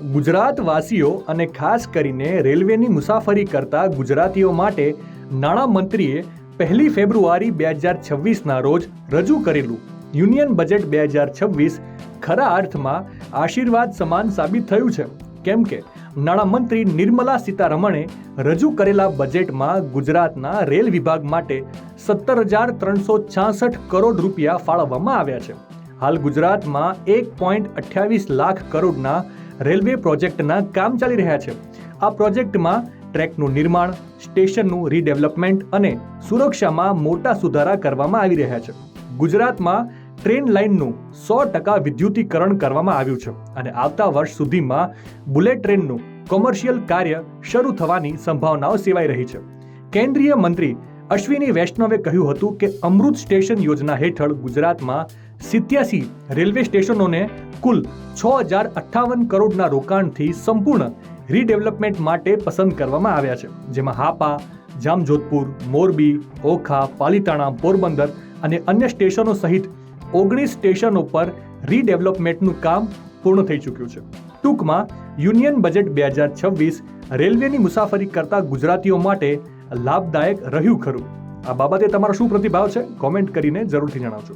ગુજરાતવાસીઓ અને ખાસ કરીને રેલવેની મુસાફરી કરતા ગુજરાતીઓ માટે નાણામંત્રીએ 1 ફેબ્રુઆરી 2026ના રોજ રજૂ કરેલું યુનિયન બજેટ 2026 ખરા અર્થમાં આશીર્વાદ સમાન સાબિત થયું છે, કેમ કે નાણામંત્રી નિર્મલા સીતારમણે રજૂ કરેલા બજેટમાં ગુજરાતના રેલ વિભાગ માટે 17,366 કરોડ રૂપિયા ફાળવવામાં આવ્યા છે. હાલ ગુજરાતમાં 1.28 લાખ કરોડના રેલવે પ્રોજેક્ટના કામ ચાલી રહ્યા છે. આ પ્રોજેક્ટમાં ટ્રેકનું નિર્માણ, સ્ટેશનનું રીડેવલપમેન્ટ અને સુરક્ષામાં મોટા સુધારા કરવામાં આવી રહ્યા છે. ગુજરાતમાં ટ્રેન લાઇનનું 100% વિદ્યુતીકરણ કરવામાં આવ્યું છે અને આવતા વર્ષ સુધીમાં બુલેટ ટ્રેનનું કોમર્શિયલ કાર્ય શરૂ થવાની સંભાવનાઓ સેવાઈ રહી છે. કેન્દ્રીય મંત્રી અશ્વિની વૈષ્ણવે કહ્યું હતું કે અમૃત સ્ટેશન યોજના હેઠળ ગુજરાતમાં 87 રેલવે સ્ટેશનોને કુલ 6,058 કરોડના રોકાણથી સંપૂર્ણ રીડેવલપમેન્ટ માટે પસંદ કરવામાં આવ્યા છે, જેમાં હાપા, જામજોધપુર, મોરબી, ઓખા, પાલિતાણા, પોરબંદર અને અન્ય સ્ટેશનો સહિત 19 સ્ટેશનો પર રીડેવલપમેન્ટનું કામ પૂર્ણ થઈ ચૂક્યું છે. ટૂંકમાં યુનિયન બજેટ 2026 રેલવેની મુસાફરી કરતા ગુજરાતીઓ માટે લાભદાયક રહ્યું ખરું. આ બાબતે તમારો શું પ્રતિભાવ છે? કોમેન્ટ કરીને જરૂરથી જણાવજો.